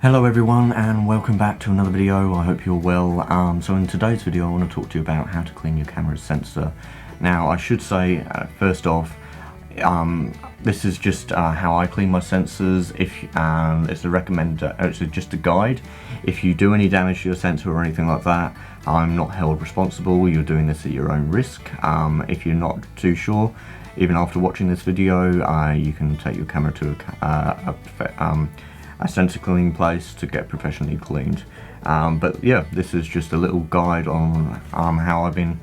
Hello everyone and welcome back to another video. I hope you're well. So in today's video I want to talk to you about how to clean your camera's sensor. Now I should say first off, this is just how I clean my sensors. It's just a guide. If you do any damage to your sensor or anything like that, I'm not held responsible. You're doing this at your own risk. If you're not too sure, even after watching this video, you can take your camera to a sensor cleaning place to get professionally cleaned. But yeah, this is just a little guide on how I've been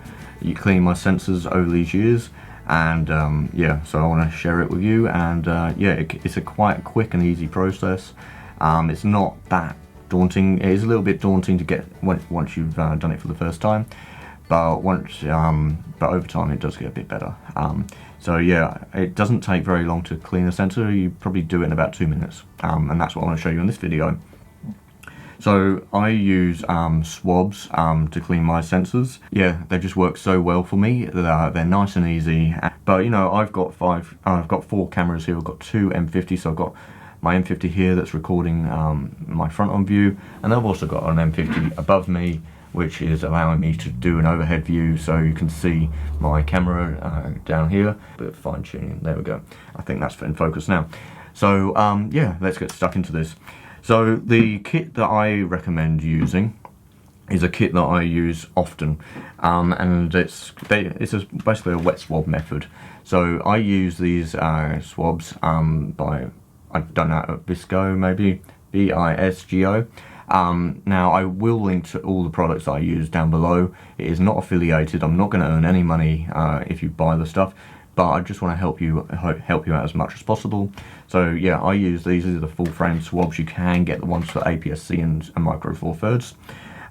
cleaning my sensors over these years, and yeah, so I want to share it with you. And yeah, it's a quite quick and easy process. It's not that daunting. It is a little bit daunting to get once you've done it for the first time, but but over time it does get a bit better. So yeah, it doesn't take very long to clean a sensor. You probably do it in about 2 minutes, and that's what I want to show you in this video. So I use swabs to clean my sensors. Yeah, they just work so well for me. They're nice and easy. But you know, I've got 4 cameras here. I've got 2 M50s. So I've got my M50 here that's recording my front-on view, and I've also got an M50 above me, which is allowing me to do an overhead view, so you can see my camera down here. Bit of fine tuning, there we go. I think that's in focus now. So yeah, let's get stuck into this. So the kit that I recommend using is a kit that I use often, and it's basically a wet swab method. So I use these swabs I've done that at Bisco, maybe BISGO. Now I will link to all the products I use down below. It is not affiliated. I'm not going to earn any money if you buy the stuff, but I just want to help you out as much as possible. So yeah, I use these. These are the full frame swabs. You can get the ones for APS-C and micro four thirds.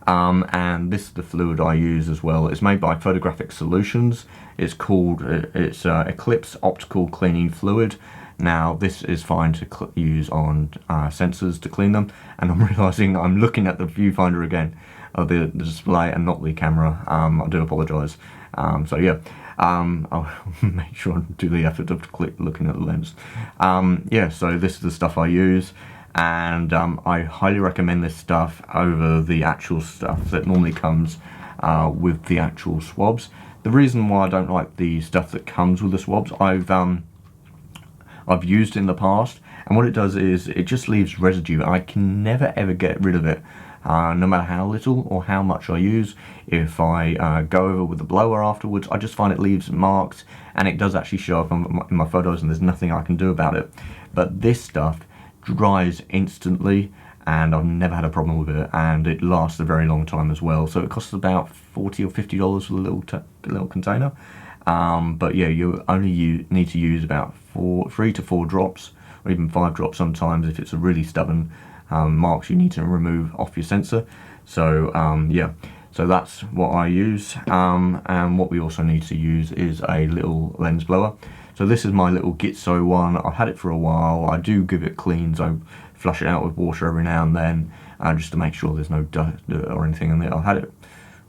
And this is the fluid I use as well. It's made by Photographic Solutions. It's called Eclipse Optical Cleaning Fluid. Now this is fine to use on sensors to clean them, and I'm realizing I'm looking at the viewfinder again of the display and not the camera. I do apologize. So yeah, I'll make sure and do the effort of looking at the lens. Yeah, so this is the stuff I use, and I highly recommend this stuff over the actual stuff that normally comes with the actual swabs. The reason why I don't like the stuff that comes with the swabs, I've used in the past, and what it does is it just leaves residue. I can never ever get rid of it, no matter how little or how much I use. If I go over with the blower afterwards, I just find it leaves marks, and it does actually show up in my photos, and there's nothing I can do about it. But this stuff dries instantly, and I've never had a problem with it, and it lasts a very long time as well. So it costs about $40 or $50 for the little container. But yeah, you only need to use about 3 to 4 drops, or even 5 drops sometimes if it's a really stubborn marks you need to remove off your sensor. So yeah, so that's what I use. And what we also need to use is a little lens blower. So this is my little Gitzo one. I've had it for a while. I do give it cleans. I flush it out with water every now and then, just to make sure there's no dirt or anything in there. I've had it,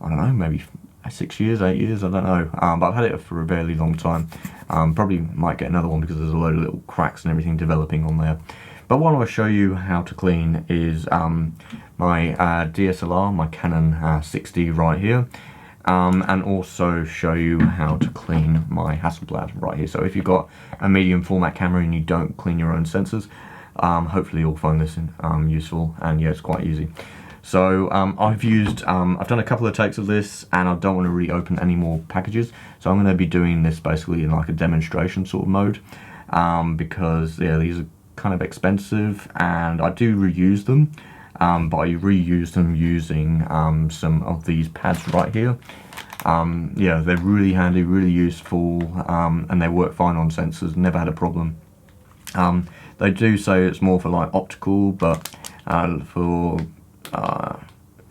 I don't know, maybe 6 years, 8 years, I don't know, but I've had it for a very long time. Probably might get another one because there's a load of little cracks and everything developing on there. But what I want to show you how to clean is my DSLR, my Canon 60 right here, and also show you how to clean my Hasselblad right here. So if you've got a medium format camera and you don't clean your own sensors, hopefully you'll find this useful, and yeah, it's quite easy. So I've done a couple of takes of this, and I don't want to reopen any more packages, so I'm going to be doing this basically in like a demonstration sort of mode, because yeah, these are kind of expensive, and I do reuse them, but I reuse them using some of these pads right here. Yeah, they're really handy, really useful, and they work fine on sensors, never had a problem. They do say it's more for like optical, but for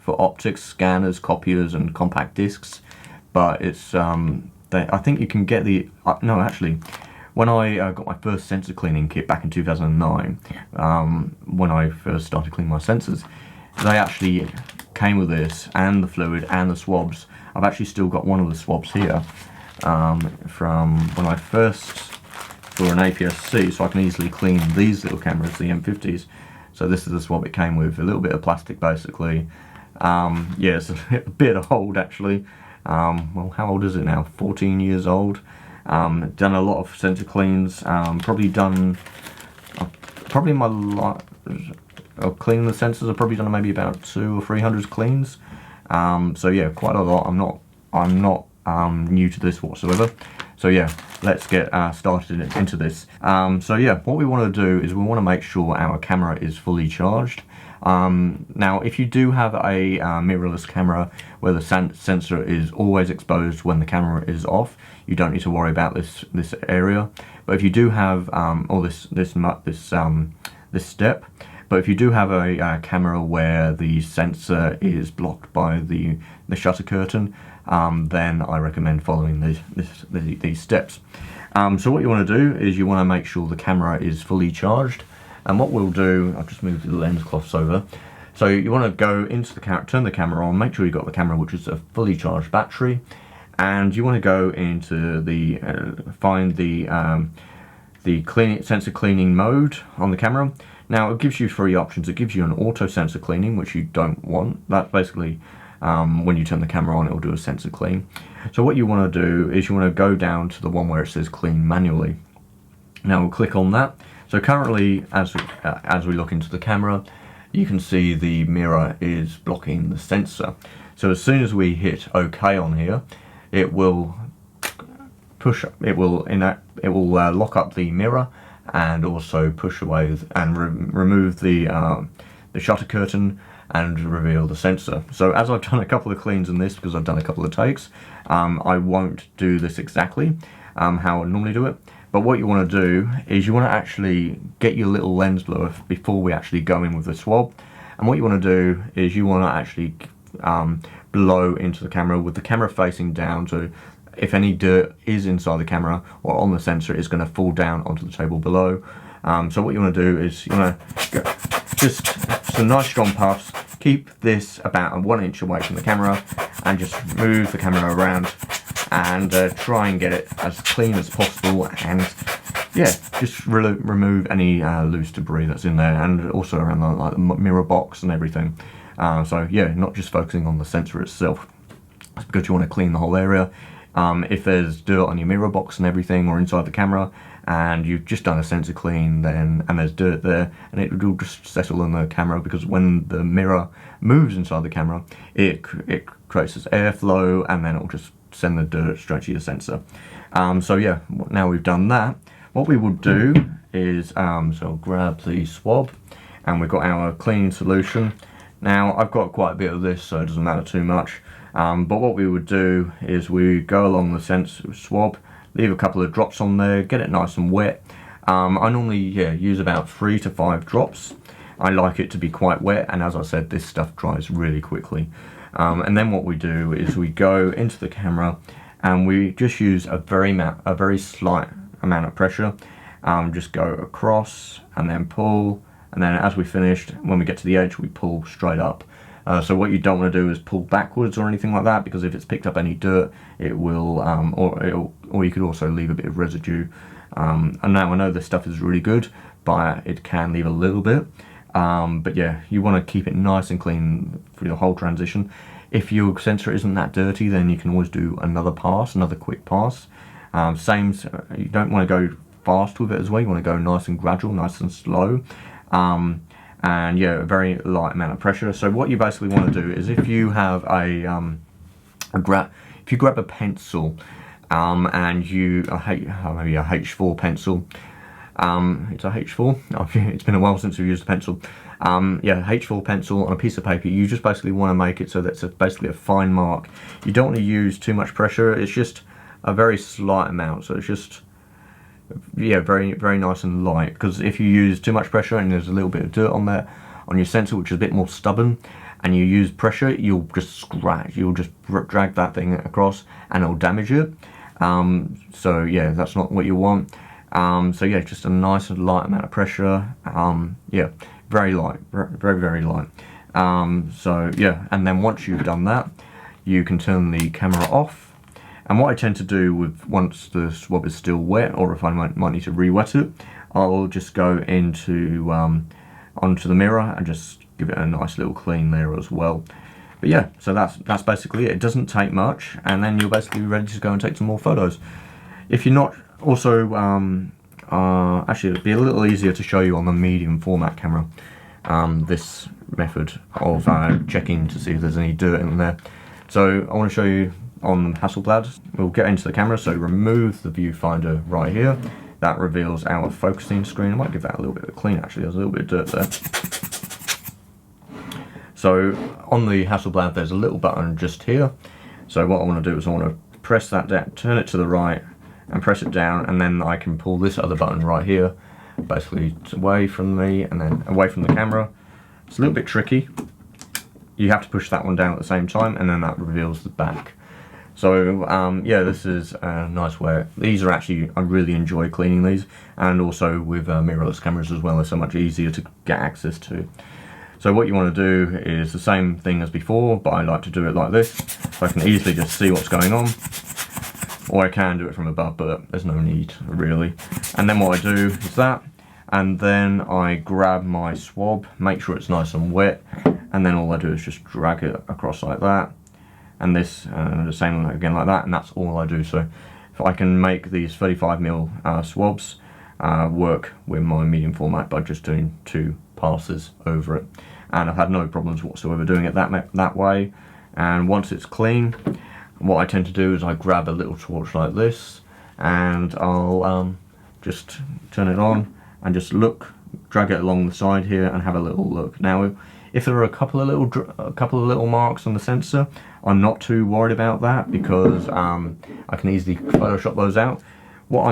optics, scanners, copiers and compact discs, but it's I think you can get the no, actually, when I got my first sensor cleaning kit back in 2009, when I first started cleaning my sensors, they actually came with this and the fluid and the swabs. I've actually still got one of the swabs here from when I first, for an APS-C, so I can easily clean these little cameras, the M50s. So this is the swab it came with, a little bit of plastic basically. Yeah, it's a bit old actually. Well, how old is it now? 14 years old. Done a lot of sensor cleans. Probably done, probably my life of cleaning the sensors, I've probably done maybe about 200 or 300 cleans. So yeah, quite a lot. I'm not new to this whatsoever. So yeah, let's get started into this. So yeah, what we want to do is we want to make sure our camera is fully charged. Now, if you do have a mirrorless camera where the sensor is always exposed when the camera is off, you don't need to worry about this area. But if you do have this step, but if you do have a camera where the sensor is blocked by the shutter curtain, then I recommend following these steps. So what you want to do is you want to make sure the camera is fully charged. And what we'll do, I'll just move the lens cloths over. So you want to go into the camera, turn the camera on, make sure you've got the camera which is a fully charged battery, and you want to go into the find the sensor cleaning mode on the camera. Now it gives you 3 options. It gives you an auto sensor cleaning, which you don't want. That's basically when you turn the camera on, it will do a sensor clean. So what you want to do is you want to go down to the one where it says clean manually. Now we'll click on that. So currently, as we look into the camera, you can see the mirror is blocking the sensor. So as soon as we hit OK on here, it will lock up the mirror and also push away and remove the shutter curtain and reveal the sensor. So as I've done a couple of cleans in this, because I've done a couple of takes, I won't do this exactly how I normally do it. But what you want to do is you want to actually get your little lens blower before we actually go in with the swab. And what you want to do is you want to actually blow into the camera with the camera facing down, so if any dirt is inside the camera or on the sensor, it's going to fall down onto the table below. So what you want to do is you want to just some nice strong puffs, keep this about 1 inch away from the camera, and just move the camera around and try and get it as clean as possible, and yeah, just remove any loose debris that's in there, and also around the mirror box and everything. So yeah, not just focusing on the sensor itself, because you want to clean the whole area. If there's dirt on your mirror box and everything, or inside the camera, and you've just done a sensor clean, and there's dirt there, and it will just settle on the camera, because when the mirror moves inside the camera, it creates this airflow, and then it will just send the dirt straight to your sensor. So yeah, now we've done that, what we will do is, so I'll grab the swab, and we've got our cleaning solution. Now I've got quite a bit of this, so it doesn't matter too much. But what we would do is we go along the sensor swab, leave a couple of drops on there, get it nice and wet. I normally use about 3 to 5 drops. I like it to be quite wet, and as I said, this stuff dries really quickly. And then what we do is we go into the camera and we just use a very slight amount of pressure. Just go across and then pull, and then as we finished, when we get to the edge, we pull straight up. So what you don't want to do is pull backwards or anything like that, because if it's picked up any dirt, it will, or you could also leave a bit of residue. And now I know this stuff is really good, but it can leave a little bit. But yeah, you want to keep it nice and clean for your whole transition. If your sensor isn't that dirty, then you can always do another quick pass. You don't want to go fast with it as well. You want to go nice and gradual, nice and slow. And yeah, a very light amount of pressure. So what you basically want to do is, if you have if you grab a pencil, and maybe a H4 pencil, it's a H4. It's been a while since we've used a pencil. Yeah, H4 pencil on a piece of paper. You just basically want to make it so that's basically a fine mark. You don't want to use too much pressure. It's just a very slight amount. So it's just, yeah, very, very nice and light, because if you use too much pressure and there's a little bit of dirt on there on your sensor, which is a bit more stubborn, and you use pressure, you'll just drag that thing across and it'll damage it. So yeah, that's not what you want. So yeah, just a nice and light amount of pressure. Yeah, very light, very, very light. So yeah, and then once you've done that, you can turn the camera off. And what I tend to do once the swab is still wet, or if I might need to re-wet it, I'll just go into, onto the mirror and just give it a nice little clean there as well. But yeah, so that's basically it. It doesn't take much, and then you're basically ready to go and take some more photos. If you're not also, actually it'd be a little easier to show you on the medium format camera, this method of checking to see if there's any dirt in there. So I want to show you on the Hasselblad. We'll get into the camera, so remove the viewfinder right here. That reveals our focusing screen. I might give that a little bit of a clean actually, there's a little bit of dirt there. So on the Hasselblad there's a little button just here. So what I want to do is I want to press that down, turn it to the right and press it down, and then I can pull this other button right here, basically away from me and then away from the camera. It's a little bit tricky. You have to push that one down at the same time, and then that reveals the back. So yeah, this is a nice way. These are actually, I really enjoy cleaning these, and also with mirrorless cameras as well, they're so much easier to get access to. So what you want to do is the same thing as before, but I like to do it like this, so I can easily just see what's going on. Or I can do it from above, but there's no need really. And then what I do is that, and then I grab my swab, make sure it's nice and wet, and then all I do is just drag it across like that, and this, the same again like that, and that's all I do. So if I can make these 35mm swabs work with my medium format by just doing 2 passes over it, and I've had no problems whatsoever doing it that way. And once it's clean, what I tend to do is I grab a little torch like this, and I'll just turn it on and just look, drag it along the side here and have a little look. Now if there are a couple of little marks on the sensor, I'm not too worried about that, because I can easily Photoshop those out. What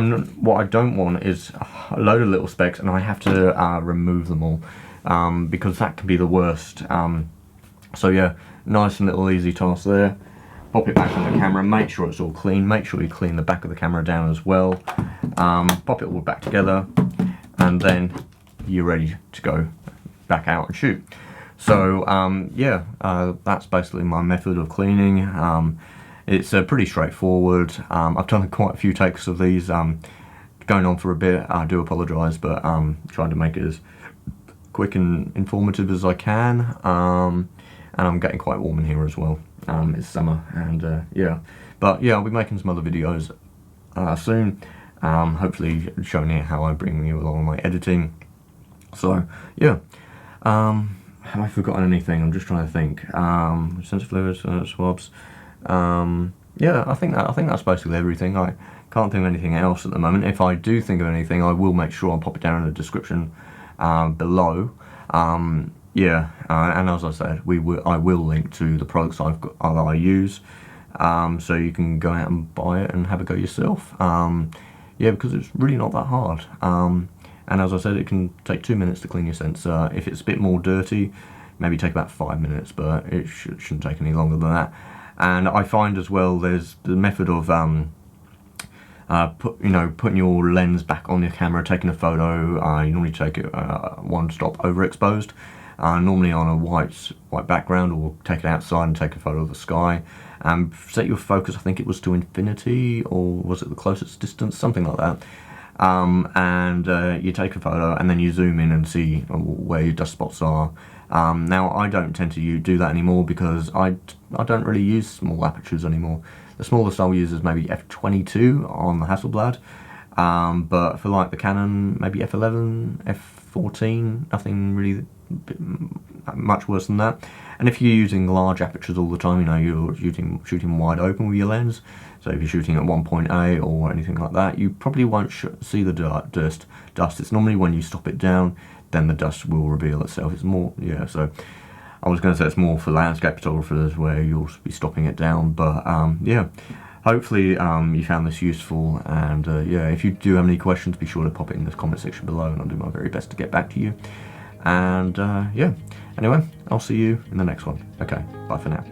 I don't want is a load of little specks and I have to remove them all, because that can be the worst. So yeah, nice and little easy task there. Pop it back on the camera, make sure it's all clean, make sure you clean the back of the camera down as well. Pop it all back together, and then you're ready to go back out and shoot. So yeah, that's basically my method of cleaning. It's pretty straightforward. I've done quite a few takes of these, going on for a bit. I do apologise, but trying to make it as quick and informative as I can. And I'm getting quite warm in here as well. It's summer, and yeah. But yeah, I'll be making some other videos soon. Hopefully showing you how I bring you along my editing. So yeah. Have I forgotten anything? I'm just trying to think. Sensor fluids, swabs. Yeah, I think that's basically everything. I can't think of anything else at the moment. If I do think of anything, I will make sure I'll pop it down in the description below. Yeah, and as I said, I will link to the products that I use, so you can go out and buy it and have a go yourself. Yeah, because it's really not that hard. And as I said, it can take 2 minutes to clean your sensor. If it's a bit more dirty, maybe take about 5 minutes, but it shouldn't take any longer than that. And I find as well, there's the method of putting your lens back on your camera, taking a photo. You normally take it one stop overexposed, normally on a white background, or take it outside and take a photo of the sky. Set your focus, I think it was to infinity, or was it the closest distance, something like that. And you take a photo and then you zoom in and see where your dust spots are. Now I don't tend to do that anymore, because I don't really use small apertures anymore. The smallest I'll use is maybe f22 on the Hasselblad, but for like the Canon, maybe f11, f14, nothing really much worse than that. And if you're using large apertures all the time, you're shooting wide open with your lens, so if you're shooting at 1.8 or anything like that, you probably won't see the dust. It's normally when you stop it down, then the dust will reveal itself. It's more, yeah, so I was going to say it's more for landscape photographers where you'll be stopping it down, but yeah, hopefully you found this useful, and yeah, if you do have any questions, be sure to pop it in the comment section below, and I'll do my very best to get back to you. And yeah, anyway, I'll see you in the next one. Okay, bye for now.